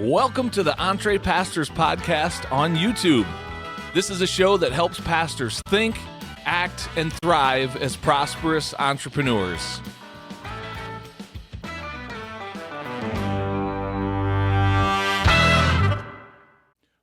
Welcome to the EntrePastors podcast on YouTube. This is a show that helps pastors think, act, and thrive as prosperous entrepreneurs.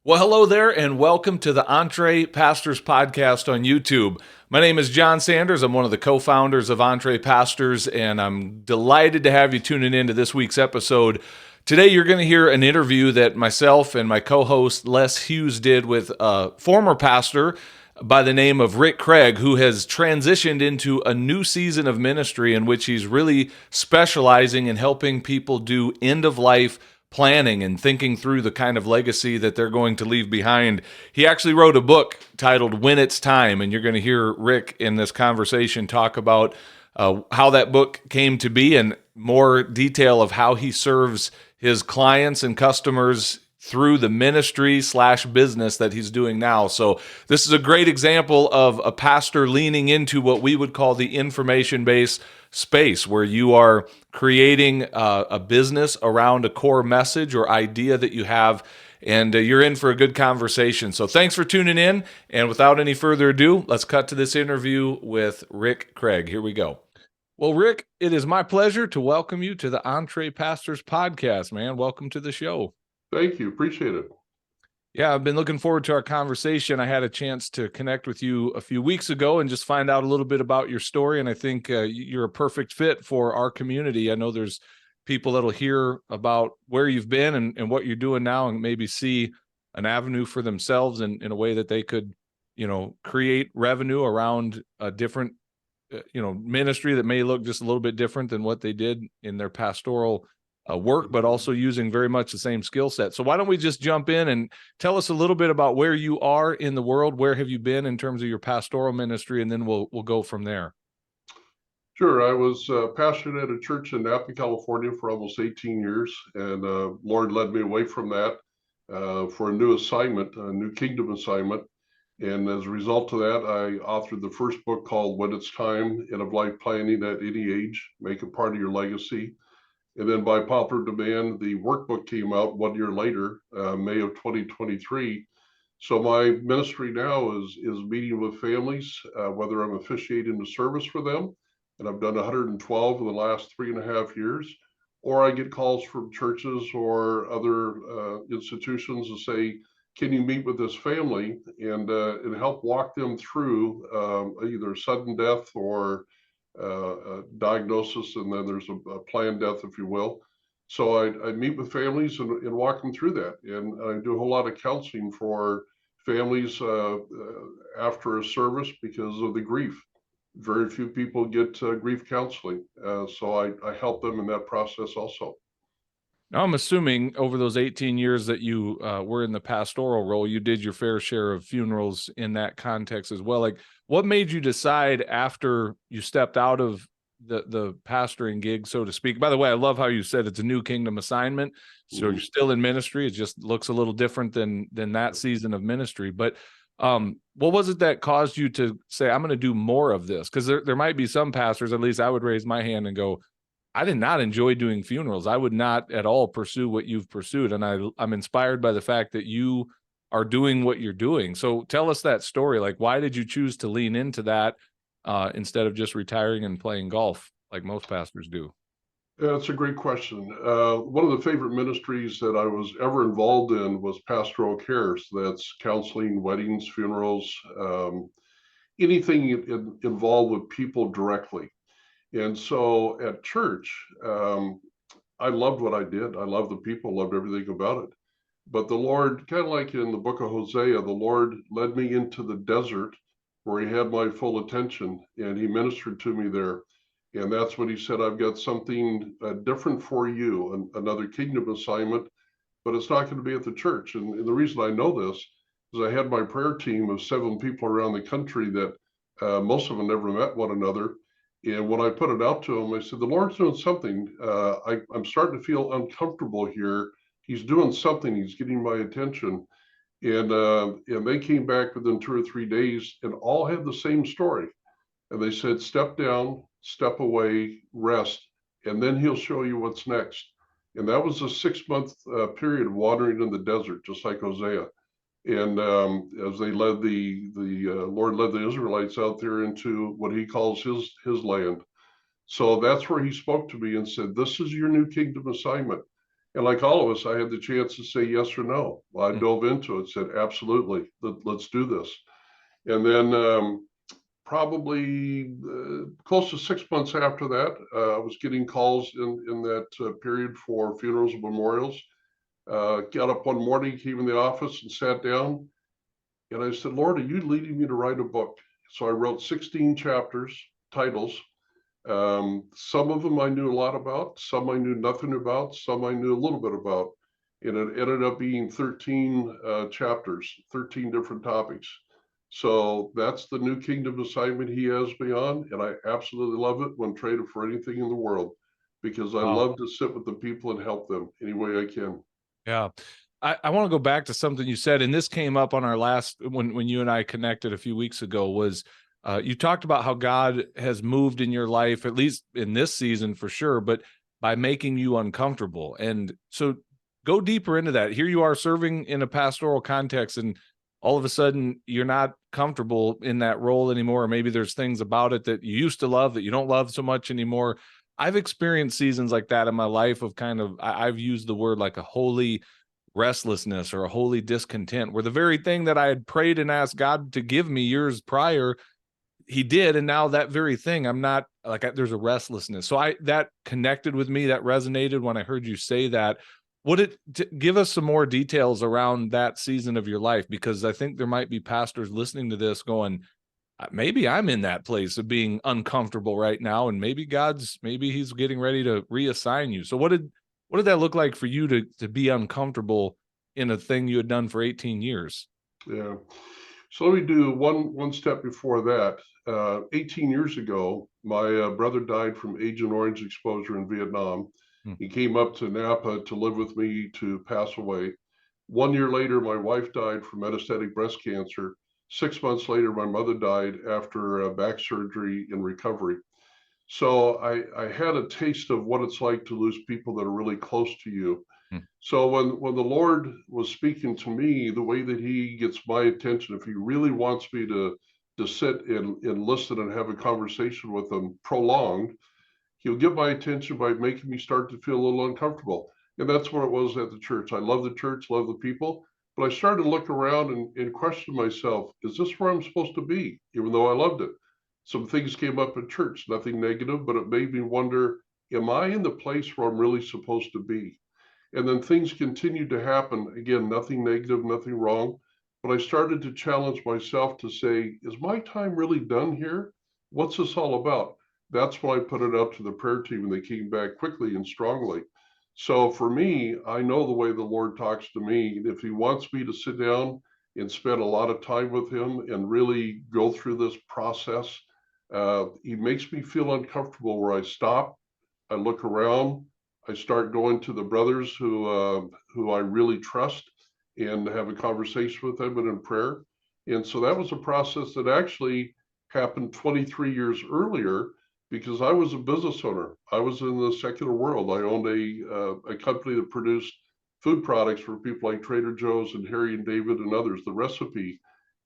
Well, hello there, and welcome to the EntrePastors podcast on YouTube. My name is Jon Sanders. I'm one of the co-founders of EntrePastors, and I'm delighted to have you tuning in to this week's episode. Today, you're going to hear an interview that myself and my co-host Les Hughes did with a former pastor by the name of Rick Craig, who has transitioned into a new season of ministry in which he's really specializing in helping people do end-of-life planning and thinking through the kind of legacy that they're going to leave behind. He actually wrote a book titled When It's Time, and you're going to hear Rick in this conversation talk about how that book came to be and more detail of how he serves his clients and customers through the ministry/business that he's doing now. So this is a great example of a pastor leaning into what we would call the information-based space, where you are creating a business around a core message or idea that you have, and you're in for a good conversation. So thanks for tuning in, and without any further ado, let's cut to this interview with Rick Craig. Here we go. Well, Rick, it is my pleasure to welcome you to the EntrePastors podcast, man. Welcome to the show. Thank you. Appreciate it. Yeah, I've been looking forward to our conversation. I had a chance to connect with you a few weeks ago and just find out a little bit about your story, and I think you're a perfect fit for our community. I know there's people that'll hear about where you've been and what you're doing now and maybe see an avenue for themselves in a way that they could, create revenue around a different ministry that may look just a little bit different than what they did in their pastoral work, but also using very much the same skill set. So why don't we just jump in and tell us a little bit about where you are in the world? Where have you been in terms of your pastoral ministry? And then we'll go from there. Sure. I was pastoring at a church in Napa, California for almost 18 years. And Lord led me away from that for a new assignment, a new kingdom assignment. And as a result of that, I authored the first book called When It's Time, End-of-Life Planning at Any Age, Make It Part of Your Legacy. And then by popular demand, the workbook came out 1 year later, May of 2023. So my ministry now is meeting with families, whether I'm officiating the service for them, and I've done 112 in the last 3.5 years, or I get calls from churches or other institutions to say, can you meet with this family and help walk them through either sudden death or diagnosis, and then there's a planned death, if you will. So I meet with families and walk them through that. And I do a whole lot of counseling for families after a service because of the grief. Very few people get grief counseling. So I help them in that process also. Now, I'm assuming over those 18 years that you were in the pastoral role, you did your fair share of funerals in that context as well. Like, what made you decide after you stepped out of the pastoring gig, so to speak? By the way, I love how you said it's a new kingdom assignment. So you're still in ministry. It just looks a little different than that season of ministry. But what was it that caused you to say, I'm going to do more of this? Because there might be some pastors, at least I would raise my hand and go, I did not enjoy doing funerals. I would not at all pursue what you've pursued. And I'm inspired by the fact that you are doing what you're doing. So tell us that story. Like, why did you choose to lean into that instead of just retiring and playing golf like most pastors do? That's a great question. One of the favorite ministries that I was ever involved in was pastoral care. So that's counseling, weddings, funerals, anything involved with people directly. And so at church, I loved what I did. I loved the people, loved everything about it. But the Lord, kind of like in the book of Hosea, the Lord led me into the desert where he had my full attention, and he ministered to me there. And that's when he said, I've got something different for you, another kingdom assignment, but it's not going to be at the church. And the reason I know this is I had my prayer team of 7 people around the country that most of them never met one another. And when I put it out to him, I said, the Lord's doing something. I'm starting to feel uncomfortable here. He's doing something. He's getting my attention. And they came back within 2 or 3 days and all had the same story. And they said, step down, step away, rest, and then he'll show you what's next. And that was a 6-month period of wandering in the desert, just like Hosea. And as they led the Lord led the Israelites out there into what he calls his land. So that's where he spoke to me and said, "This is your new kingdom assignment." And like all of us, I had the chance to say yes or no. Well, I dove into it, said, "Absolutely, let's do this." And then probably close to 6 months after that, I was getting calls in that period for funerals and memorials. Got up one morning, came in the office and sat down. And I said, "Lord, are you leading me to write a book?" So I wrote 16 chapters, titles. Some of them I knew a lot about, some I knew nothing about, some I knew a little bit about. And it ended up being 13 chapters, 13 different topics. So that's the new kingdom assignment he has me on. And I absolutely love it when traded for anything in the world, because I Wow. love to sit with the people and help them any way I can. Yeah. I want to go back to something you said, and this came up on our last, when you and I connected a few weeks ago, was you talked about how God has moved in your life, at least in this season for sure, but by making you uncomfortable. And so go deeper into that. Here you are serving in a pastoral context, and all of a sudden you're not comfortable in that role anymore. Or maybe there's things about it that you used to love that you don't love so much anymore. I've experienced seasons like that in my life of kind of, I've used the word like a holy restlessness or a holy discontent, where the very thing that I had prayed and asked God to give me years prior, he did. And now that very thing, I'm not like, there's a restlessness. So that connected with me, that resonated when I heard you say that. Give us some more details around that season of your life? Because I think there might be pastors listening to this going, maybe I'm in that place of being uncomfortable right now, and maybe he's getting ready to reassign you. So what did that look like for you to be uncomfortable in a thing you had done for 18 years? Yeah. So let me do one step before that. 18 years ago, my brother died from Agent Orange exposure in Vietnam. Hmm. He came up to Napa to live with me to pass away. 1 year later, my wife died from metastatic breast cancer. 6 months later, my mother died after back surgery and recovery. So I had a taste of what it's like to lose people that are really close to you. Hmm. So when the Lord was speaking to me, the way that he gets my attention, if he really wants me to sit and listen and have a conversation with him prolonged, he'll get my attention by making me start to feel a little uncomfortable. And that's what it was at the church. I love the church, love the people, but I started to look around and question myself, is this where I'm supposed to be? Even though I loved it. Some things came up at church, nothing negative, but it made me wonder, am I in the place where I'm really supposed to be? And then things continued to happen. Again, nothing negative, nothing wrong. But I started to challenge myself to say, is my time really done here? What's this all about? That's when I put it out to the prayer team, and they came back quickly and strongly. So for me, I know the way the Lord talks to me. If he wants me to sit down and spend a lot of time with him and really go through this process, he makes me feel uncomfortable where I stop, I look around, I start going to the brothers who I really trust and have a conversation with them and in prayer. And so that was a process that actually happened 23 years earlier, because I was a business owner. I was in the secular world. I owned a company that produced food products for people like Trader Joe's and Harry and David and others, the Recipe.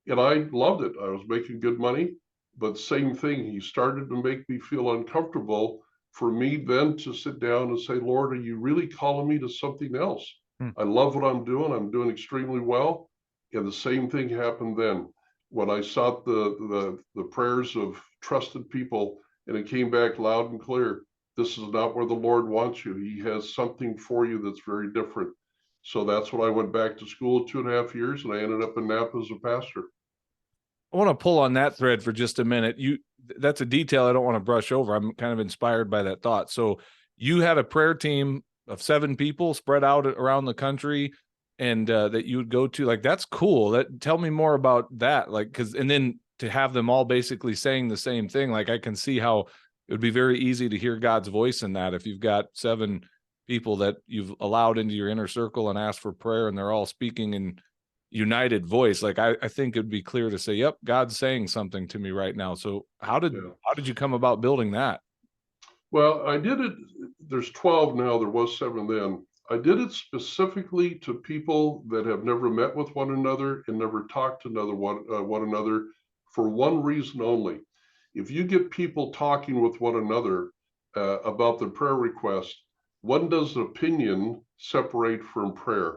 And I loved it. I was making good money, but same thing, he started to make me feel uncomfortable, for me then to sit down and say, Lord, are you really calling me to something else? Hmm. I love what I'm doing. I'm doing extremely well. And the same thing happened then when I sought the prayers of trusted people, and it came back loud and clear. This is not where the Lord wants you. He has something for you that's very different. So that's when I went back to school 2.5 years, and I ended up in Napa as a pastor. I want to pull on that thread for just a minute. That's a detail I don't want to brush over. I'm kind of inspired by that thought. So you had a prayer team of 7 people spread out around the country, and that you would go to. Like, that's cool. Tell me more about that. Like, and then to have them all basically saying the same thing. Like, I can see how it would be very easy to hear God's voice in that. If you've got 7 people that you've allowed into your inner circle and asked for prayer, and they're all speaking in united voice, like I think it'd be clear to say, yep, God's saying something to me right now. So how did Yeah. you come about building that? Well, I did it. There's 12 now. There was 7 then. I did it specifically to people that have never met with one another and never talked to one another for one reason only. If you get people talking with one another about their prayer request, when does opinion separate from prayer?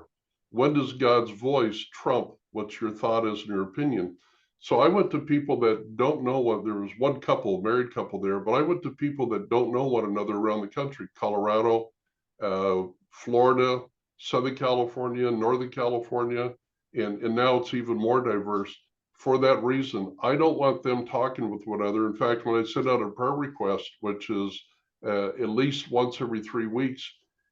When does God's voice trump what your thought is and your opinion? So I went to people that don't know what, there was one couple, married couple there, but I went to people that don't know one another around the country, Colorado, Florida, Southern California, Northern California, and now it's even more diverse. For that reason, I don't want them talking with one another. In fact, when I send out a prayer request, which is at least once every 3 weeks,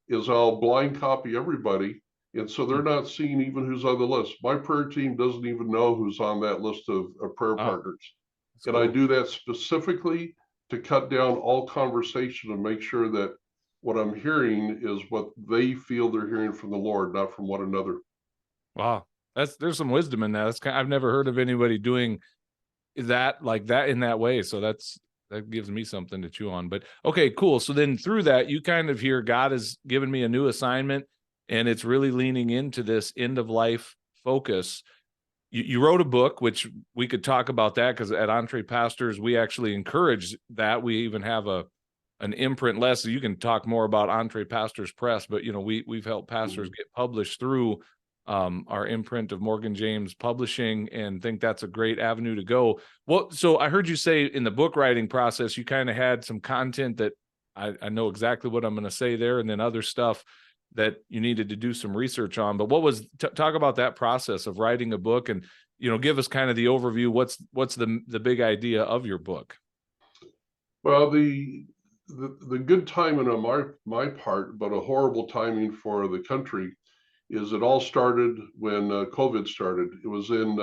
is I'll blind copy everybody. And so they're not seeing even who's on the list. My prayer team doesn't even know who's on that list of prayer Wow, partners. that's And I cool. do that specifically to cut down all conversation and make sure that what I'm hearing is what they feel they're hearing from the Lord, not from one another. Wow, there's some wisdom in that. I've never heard of anybody doing that like that in that way. So that gives me something to chew on. But okay, cool. So then through that, you kind of hear God has given me a new assignment, and it's really leaning into this end of life focus. You wrote a book, which we could talk about that because at EntrePastors, we actually encourage that. We even have an imprint less. So you can talk more about EntrePastors Press, but we've helped pastors get published through our imprint of Morgan James Publishing, and think that's a great avenue to go. Well, so I heard you say in the book writing process, you kind of had some content that I know exactly what I'm going to say there, and then other stuff that you needed to do some research on. But what was talk about that process of writing a book, and give us kind of the overview. What's the big idea of your book? Well, the good timing on my part, but a horrible timing for the country, is it all started when COVID started. It was in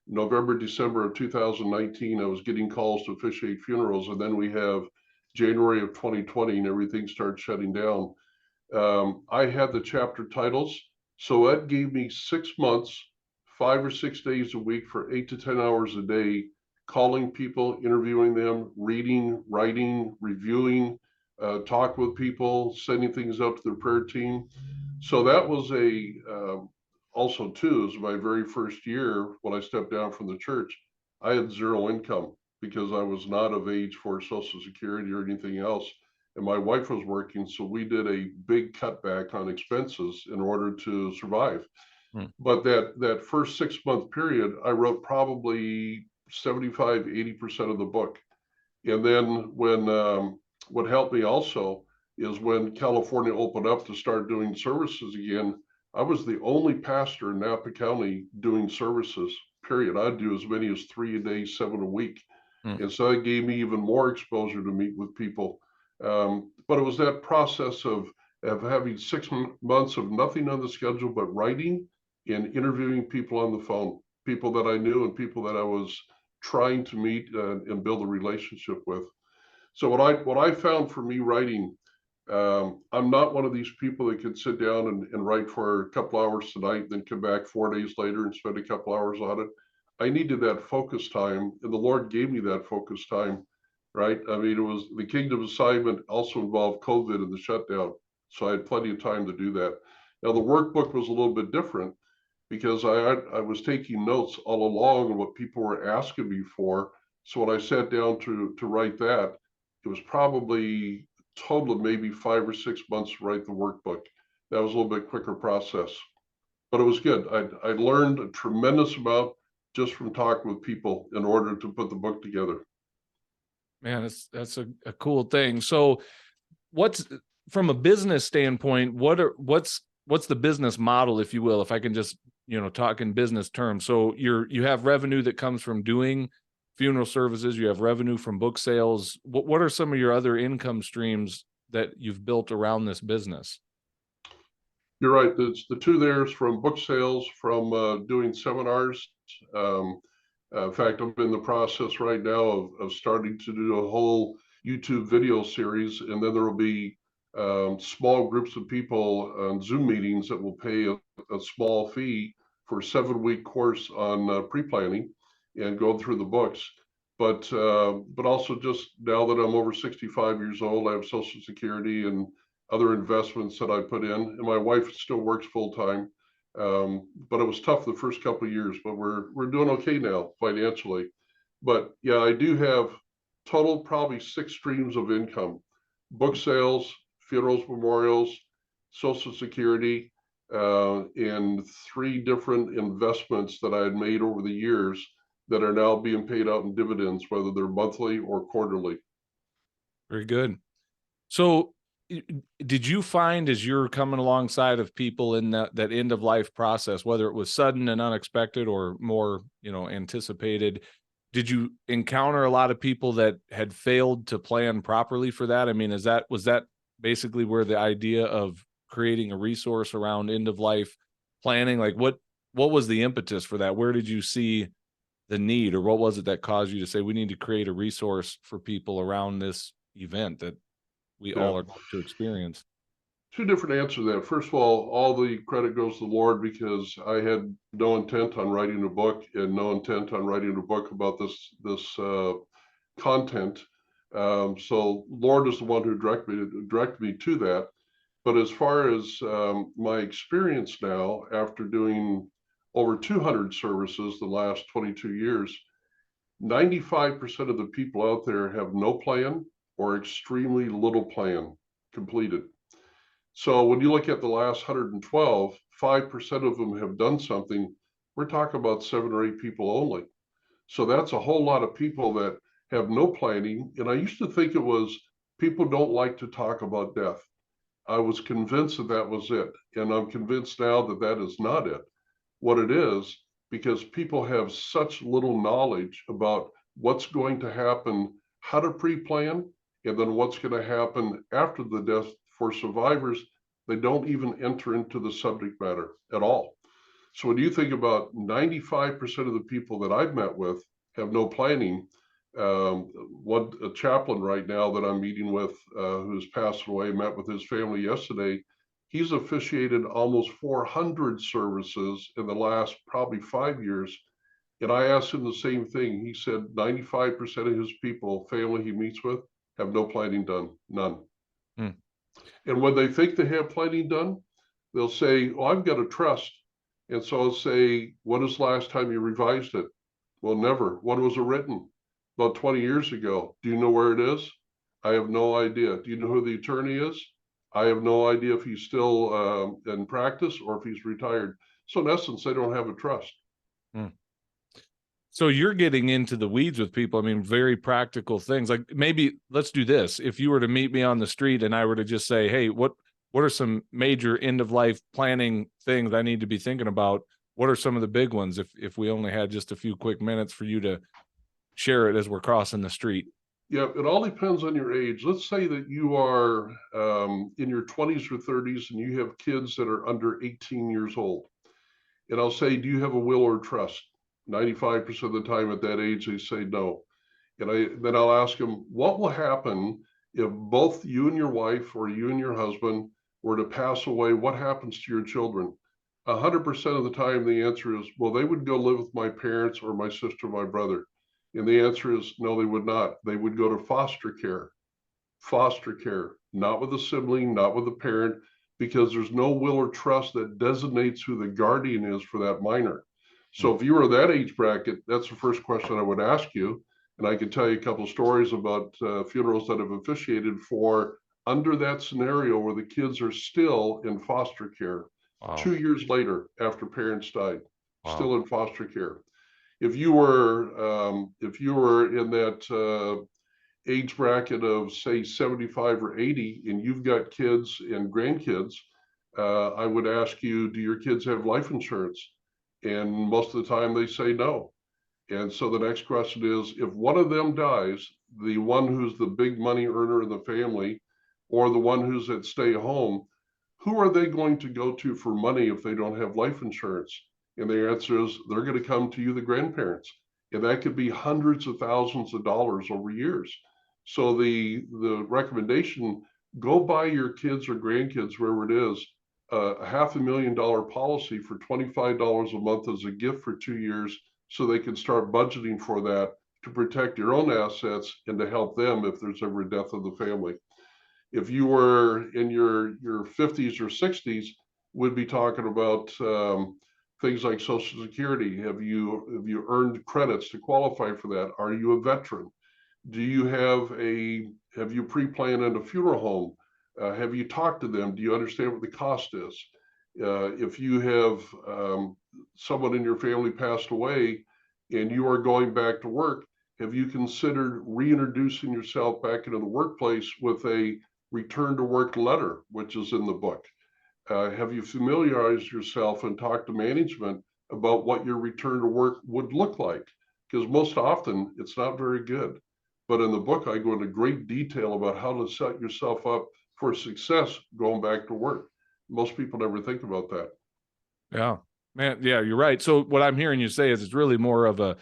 November, December of 2019. I was getting calls to officiate funerals, and then we have January of 2020, and everything started shutting down. I had the chapter titles, so that gave me 6 months, 5 or 6 days a week for 8 to 10 hours a day, calling people, interviewing them, reading, writing, reviewing, talk with people, sending things up to their prayer team. So that was also too, is my very first year when I stepped down from the church. I had zero income because I was not of age for Social Security or anything else, and my wife was working, so we did a big cutback on expenses in order to survive. Hmm. But that first 6 month period, I wrote probably 75, 80% of the book. And then what helped me also is when California opened up to start doing services again, I was the only pastor in Napa County doing services, period. I'd do as many as 3 a day, 7 a week. Hmm. And so it gave me even more exposure to meet with people. But it was that process of having 6 months of nothing on the schedule but writing and interviewing people on the phone, people that I knew and people that I was trying to meet and build a relationship with. So what I found for me writing, I'm not one of these people that can sit down and write for a couple hours tonight, then come back 4 days later and spend a couple hours on it. I needed that focus time, and the Lord gave me that focus time, right? I mean, it was the kingdom assignment also involved COVID and the shutdown, so I had plenty of time to do that. Now the workbook was a little bit different because I was taking notes all along on what people were asking me for. So when I sat down to write that, it was probably a total of maybe 5 or 6 months to write the workbook. That was a little bit quicker process, but it was good. I learned a tremendous amount just from talking with people in order to put the book together. Man, that's a cool thing. So what's from a business standpoint, what's the business model, if you will, if I can just, talk in business terms. So you have revenue that comes from doing funeral services, you have revenue from book sales. What are some of your other income streams that you've built around this business? You're right. It's the two there's from book sales, from doing seminars. Um, in fact, I'm in the process right now of starting to do a whole YouTube video series, and then there will be small groups of people on Zoom meetings that will pay a small fee for a 7 week course on pre-planning and going through the books. but also just now that I'm over 65 years old, I have Social Security and other investments that I put in, and my wife still works full time. But it was tough the first couple of years, but we're doing okay now financially. But yeah, I do have total probably 6 streams of income: book sales, funerals, memorials, Social Security, and 3 different investments that I had made over the years that are now being paid out in dividends, whether they're monthly or quarterly. Very good. So did you find, as you're coming alongside of people in that end of life process, whether it was sudden and unexpected or more, anticipated, did you encounter a lot of people that had failed to plan properly for that? I mean, was that basically where the idea of creating a resource around end of life planning, like what was the impetus for that? Where did you see the need, or what was it that caused you to say we need to create a resource for people around this event that we Yeah. all are going to experience? 2 different answers to that. First of all the credit goes to the Lord, because I had no intent on writing a book and no intent on writing a book about this content. So Lord is the one who directed me to that. But as far as my experience now, after doing over 200 services the last 22 years, 95% of the people out there have no plan or extremely little plan completed. So when you look at the last 112, 5% of them have done something. We're talking about 7 or 8 people only. So that's a whole lot of people that have no planning. And I used to think it was people don't like to talk about death. I was convinced that that was it. And I'm convinced now that that is not it. What it is, because people have such little knowledge about what's going to happen, how to pre-plan, and then what's going to happen after the death. For survivors, they don't even enter into the subject matter at all. So when you think about 95% of the people that I've met with have no planning. A chaplain right now that I'm meeting with, who's passed away, met with his family yesterday. He's officiated almost 400 services in the last probably 5 years. And I asked him the same thing. He said 95% of his people, family he meets with, have no planning done, none. Hmm. And when they think they have planning done, they'll say, "Oh, I've got a trust." And so I'll say, "When was the last time you revised it?" "Well, never." "When was it written?" "About 20 years ago." "Do you know where it is?" "I have no idea." "Do you know who the attorney is?" "I have no idea if he's still in practice or if he's retired." So in essence, they don't have a trust. Hmm. So you're getting into the weeds with people. I mean, very practical things. Like, maybe let's do this. If you were to meet me on the street and I were to just say, "Hey, what are some major end of life planning things I need to be thinking about?" What are some of the big ones? If we only had just a few quick minutes for you to share it as we're crossing the street. Yeah, it all depends on your age. Let's say that you are in your 20s or 30s and you have kids that are under 18 years old. And I'll say, "Do you have a will or trust?" 95% of the time at that age, they say no. And then I'll ask them, "What will happen if both you and your wife or you and your husband were to pass away? What happens to your children?" 100% of the time, the answer is, "Well, they would go live with my parents or my sister, my brother." And the answer is, no, they would not. They would go to foster care. Foster care, not with a sibling, not with a parent, because there's no will or trust that designates who the guardian is for that minor. Hmm. So if you were that age bracket, that's the first question I would ask you. And I can tell you a couple of stories about funerals that have officiated for under that scenario where the kids are still in foster care Wow. 2 years later after parents died, Wow. still in foster care. If you were in that age bracket of say 75 or 80 and you've got kids and grandkids, I would ask you, "Do your kids have life insurance?" And most of the time they say no. And so the next question is, if one of them dies, the one who's the big money earner in the family or the one who's at stay home, who are they going to go to for money if they don't have life insurance? And the answer is they're going to come to you, the grandparents. And that could be hundreds of thousands of dollars over years. So the recommendation, go buy your kids or grandkids, wherever it is, a $500,000 policy for $25 a month as a gift for 2 years, so they can start budgeting for that to protect your own assets and to help them if there's ever a death of the family. If you were in your 50s or 60s, we'd be talking about things like Social Security. Have you earned credits to qualify for that? Are you a veteran? Do you have you pre-planned in a funeral home? Have you talked to them? Do you understand what the cost is? If you have someone in your family passed away and you are going back to work, have you considered reintroducing yourself back into the workplace with a return to work letter, which is in the book? Have you familiarized yourself and talked to management about what your return to work would look like? Because most often it's not very good. But in the book, I go into great detail about how to set yourself up for success going back to work. Most people never think about that. Yeah, man. Yeah, you're right. So what I'm hearing you say is it's really more of a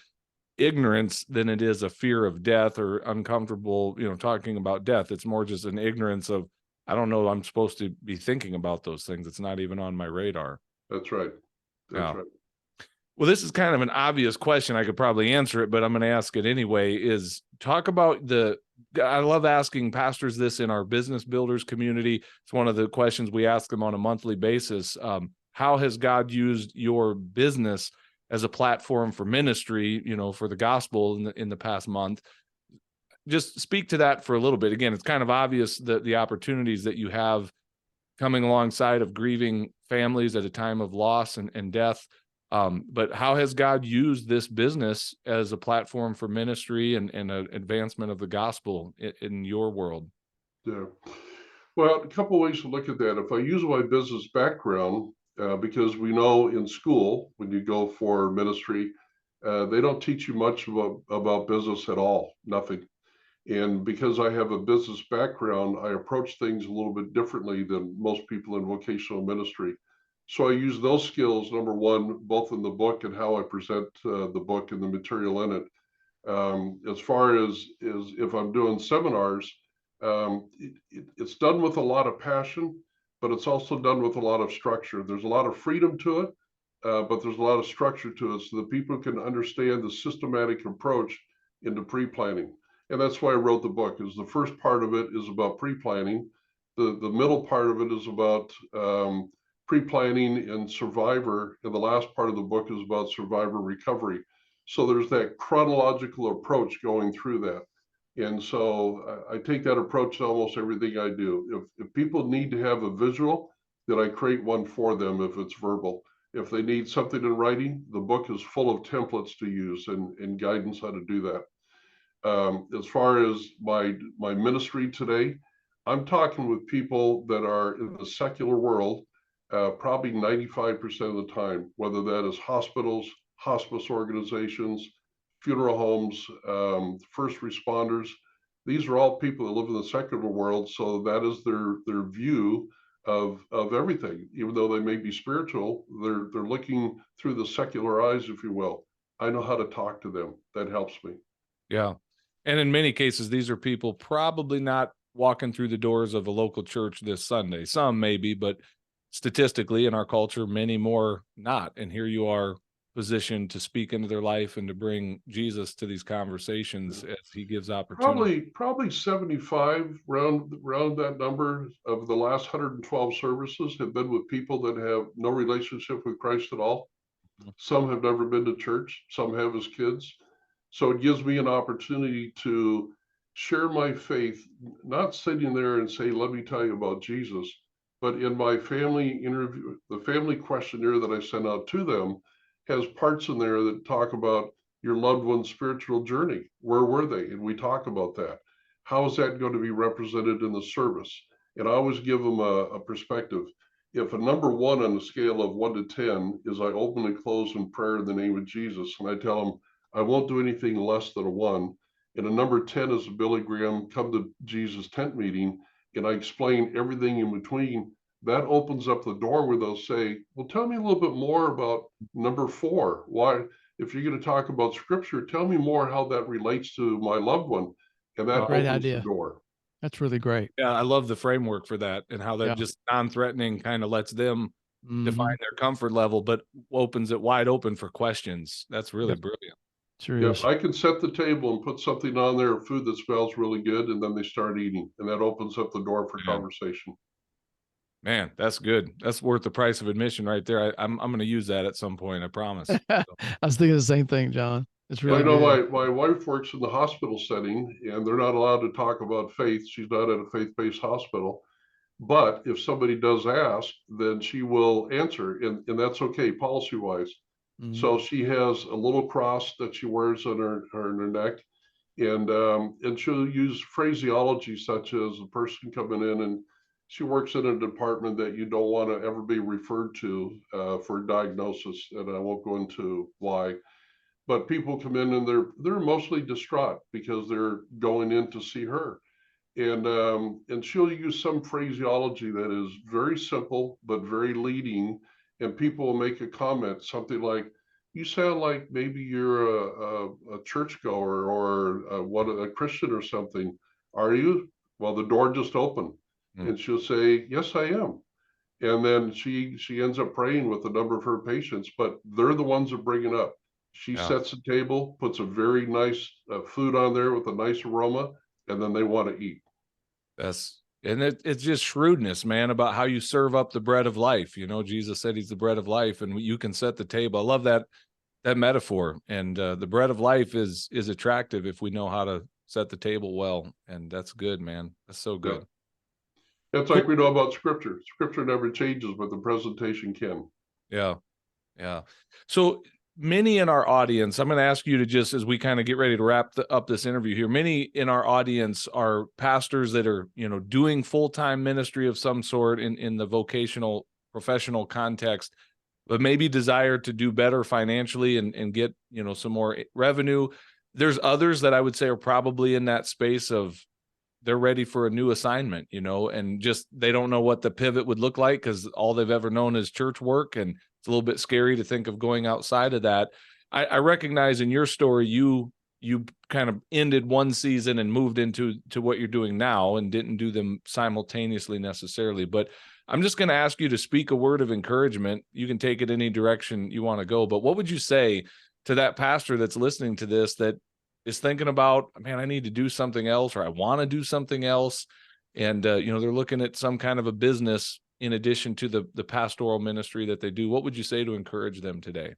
ignorance than it is a fear of death or uncomfortable, talking about death. It's more just an ignorance of, I don't know, I'm supposed to be thinking about those things. It's not even on my radar. That's right. That's right. Well, this is kind of an obvious question. I could probably answer it, but I'm going to ask it anyway, is talk about I love asking pastors this in our business builders community. It's one of the questions we ask them on a monthly basis. How has God used your business as a platform for ministry, for the gospel in the past month? Just speak to that for a little bit. Again, it's kind of obvious that the opportunities that you have coming alongside of grieving families at a time of loss and death. But how has God used this business as a platform for ministry and an advancement of the gospel in your world? Yeah. Well, a couple of ways to look at that. If I use my business background, because we know in school, when you go for ministry, they don't teach you much about business at all, nothing. And because I have a business background, I approach things a little bit differently than most people in vocational ministry. So I use those skills, number one, both in the book and how I present the book and the material in it. As far as if I'm doing seminars, it's done with a lot of passion, but it's also done with a lot of structure. There's a lot of freedom to it, but there's a lot of structure to it so that people can understand the systematic approach into pre-planning. And that's why I wrote the book. Is the first part of it is about pre-planning. The middle part of it is about pre-planning and survivor, and the last part of the book is about survivor recovery. So there's that chronological approach going through that. And so I take that approach to almost everything I do. If people need to have a visual, then I create one for them if it's verbal. If they need something in writing, the book is full of templates to use and guidance how to do that. As far as my ministry today, I'm talking with people that are in the secular world, probably 95% of the time, whether that is hospitals, hospice organizations, funeral homes, first responders. These are all people that live in the secular world, so that is their view of everything. Even though they may be spiritual, they're looking through the secular eyes, if you will. I know how to talk to them. That helps me. Yeah. And in many cases, these are people probably not walking through the doors of a local church this Sunday. Some maybe, but statistically in our culture, many more not. And here you are positioned to speak into their life and to bring Jesus to these conversations as he gives opportunity. Probably 75 round that number of the last 112 services have been with people that have no relationship with Christ at all. Some have never been to church, some have as kids. So it gives me an opportunity to share my faith, not sitting there and say, let me tell you about Jesus, but in my family interview, the family questionnaire that I send out to them has parts in there that talk about your loved one's spiritual journey. Where were they? And we talk about that. How is that going to be represented in the service? And I always give them a perspective. If a number one on a scale of 1 to 10 is I open and close in prayer in the name of Jesus, and I tell them I won't do anything less than a 1, and a number 10 is a Billy Graham come to Jesus tent meeting, and I explain everything in between, that opens up the door where they'll say, well, tell me a little bit more about number 4. Why, if you're going to talk about scripture, tell me more how that relates to my loved one. And that Great opens idea. the door. That's really great. Yeah, I love the framework for that and how that just non-threatening kind of lets them define their comfort level, but opens it wide open for questions. That's really brilliant. Sure Yep, is. I can set the table and put something on there, food that smells really good, and then they start eating, and that opens up the door for conversation. Man, that's good. That's worth the price of admission right there. I'm going to use that at some point. I promise. I was thinking the same thing, John. It's Well, really you know, good. my wife works in the hospital setting, and they're not allowed to talk about faith. She's not at a faith-based hospital. But if somebody does ask, then she will answer, and that's okay policy-wise. Mhm. So she has a little cross that she wears on her neck, and she'll use phraseology such as a person coming in, and she works in a department that you don't want to ever be referred to for diagnosis, and I won't go into why. But people come in and they're mostly distraught because they're going in to see her, and she'll use some phraseology that is very simple but very leading, and people will make a comment, something like, "You sound like maybe you're a churchgoer or what a Christian or something. Are you?" Well, the door just opened, and she'll say, "Yes, I am." And then she ends up praying with a number of her patients, but they're the ones that bring it up. She Yeah. sets the table, puts a very nice food on there with a nice aroma, and then they want to eat. It's just shrewdness, man, about how you serve up the bread of life. You know, Jesus said he's the bread of life, and you can set the table. I love that metaphor. And the bread of life is attractive if we know how to set the table well. And that's good, man. That's so good. Yeah. It's like we know about scripture. Scripture never changes, but the presentation can. Yeah. Yeah. So many in our audience, I'm going to ask you to just, as we kind of get ready to wrap up this interview here, many in our audience are pastors that are, doing full-time ministry of some sort in the vocational professional context, but maybe desire to do better financially and get, some more revenue. There's others that I would say are probably in that space of they're ready for a new assignment, and just they don't know what the pivot would look like because all they've ever known is church work, and it's a little bit scary to think of going outside of that. I recognize in your story you kind of ended one season and moved into what you're doing now and didn't do them simultaneously necessarily. But I'm just going to ask you to speak a word of encouragement. You can take it any direction you want to go, but what would you say to that pastor that's listening to this that is thinking about, man, I need to do something else, or I want to do something else. And, they're looking at some kind of a business in addition to the pastoral ministry that they do. What would you say to encourage them today?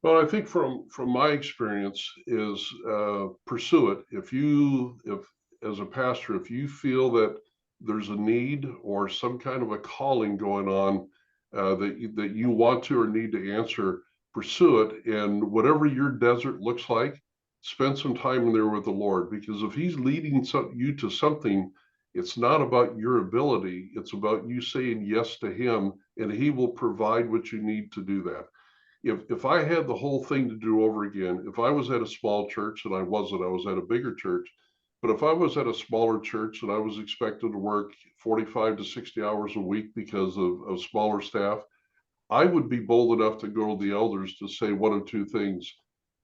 Well, I think from my experience is pursue it. If as a pastor, if you feel that there's a need or some kind of a calling going on that you want to or need to answer, pursue it. And whatever your desert looks like, spend some time in there with the Lord. Because if He's leading you to something, it's not about your ability. It's about you saying yes to Him, and He will provide what you need to do that. If I had the whole thing to do over again, if I was at a small church, and I wasn't, I was at a bigger church, but if I was at a smaller church and I was expected to work 45 to 60 hours a week because of smaller staff, I would be bold enough to go to the elders to say one of two things.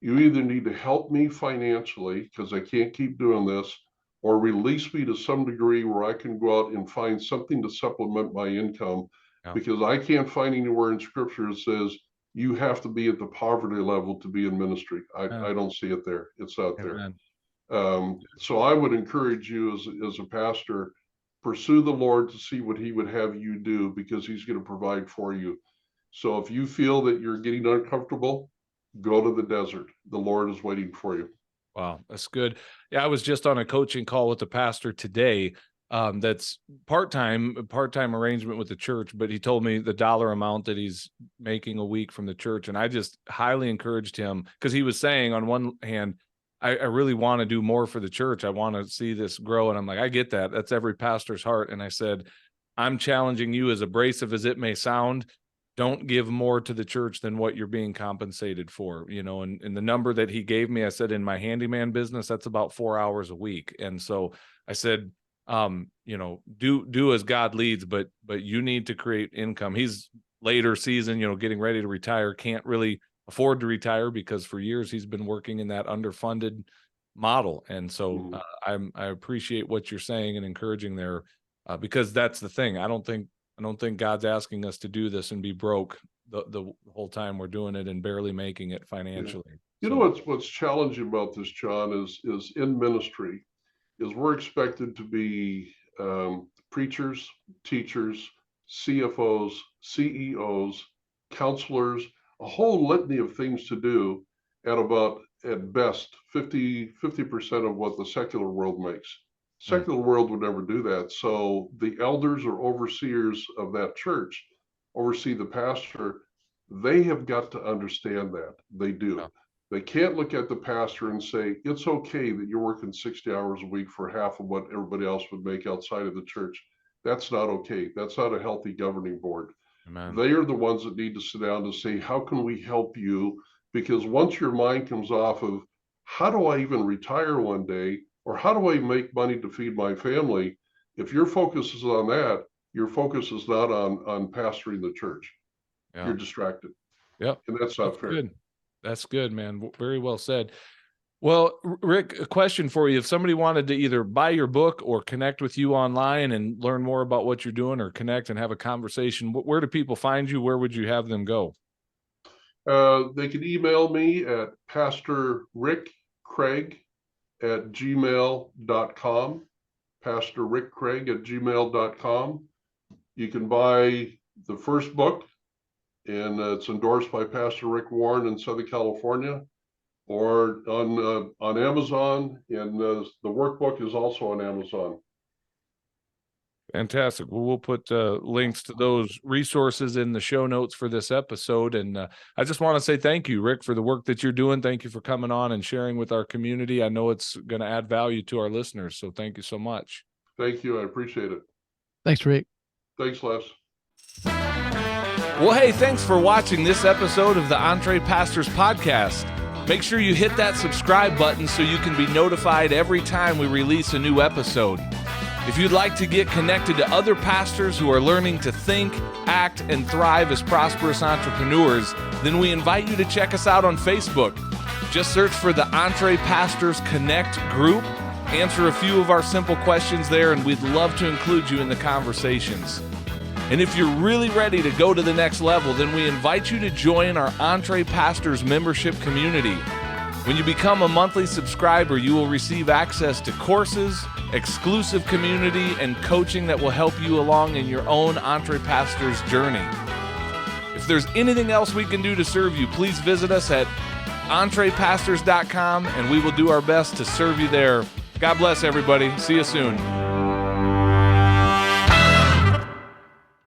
You either need to help me financially because I can't keep doing this, or release me to some degree where I can go out and find something to supplement my income, Yeah. because I can't find anywhere in scripture that says you have to be at the poverty level to be in ministry. I don't see it there. It's out there. So I would encourage you as a pastor, pursue the Lord to see what He would have you do, because He's going to provide for you. So if you feel that you're getting uncomfortable, go to the desert. The Lord is waiting for you. Wow, that's good. Yeah, I was just on a coaching call with the pastor today. That's part-time arrangement with the church, but he told me the dollar amount that he's making a week from the church. And I just highly encouraged him because he was saying, on one hand, I really want to do more for the church. I want to see this grow. And I'm like, I get that. That's every pastor's heart. And I said, I'm challenging you, as abrasive as it may sound, don't give more to the church than what you're being compensated for, and the number that he gave me, I said, in my handyman business, that's about 4 hours a week. And so I said, do as God leads, but you need to create income. He's later season, getting ready to retire, can't really afford to retire because for years he's been working in that underfunded model. And so I appreciate what you're saying and encouraging there, because that's the thing. I don't think God's asking us to do this and be broke, the whole time we're doing it and barely making it financially. You know what's challenging about this, John, is in ministry, is we're expected to be preachers, teachers, CFOs, CEOs, counselors, a whole litany of things to do at best 50% of what the secular world makes. Secular world would never do that. So the elders or overseers of that church oversee the pastor. They have got to understand that. They do. Yeah. They can't look at the pastor and say, it's okay that you're working 60 hours a week for half of what everybody else would make outside of the church. That's not okay. That's not a healthy governing board. Amen. They are the ones that need to sit down and say, how can we help you? Because once your mind comes off of, how do I even retire one day? Or how do I make money to feed my family? If your focus is on that, your focus is not on pastoring the church. Yeah. You're distracted. Yep. And that's not fair. Good. That's good, man. Very well said. Well, Rick, a question for you. If somebody wanted to either buy your book or connect with you online and learn more about what you're doing, or connect and have a conversation, where do people find you? Where would you have them go? They can email me at pastorrickcraig@gmail.com, pastorrickcraig@gmail.com. You can buy the first book, and it's endorsed by Pastor Rick Warren in Southern California, or on Amazon, and the workbook is also on Amazon. Fantastic. Well, we'll put links to those resources in the show notes for this episode. And I just want to say thank you, Rick, for the work that you're doing. Thank you for coming on and sharing with our community. I know it's going to add value to our listeners. So thank you so much. Thank you. I appreciate it. Thanks, Rick. Thanks, Les. Well, hey, thanks for watching this episode of the EntrePastors podcast. Make sure you hit that subscribe button so you can be notified every time we release a new episode. If you'd like to get connected to other pastors who are learning to think, act, and thrive as prosperous entrepreneurs, then we invite you to check us out on Facebook. Just search for the EntrePastors Connect group, answer a few of our simple questions there, and we'd love to include you in the conversations. And if you're really ready to go to the next level, then we invite you to join our EntrePastors membership community. When you become a monthly subscriber, you will receive access to courses, exclusive community, and coaching that will help you along in your own EntrePastors journey. If there's anything else we can do to serve you, please visit us at EntrePastors.com, and we will do our best to serve you there. God bless everybody. See you soon.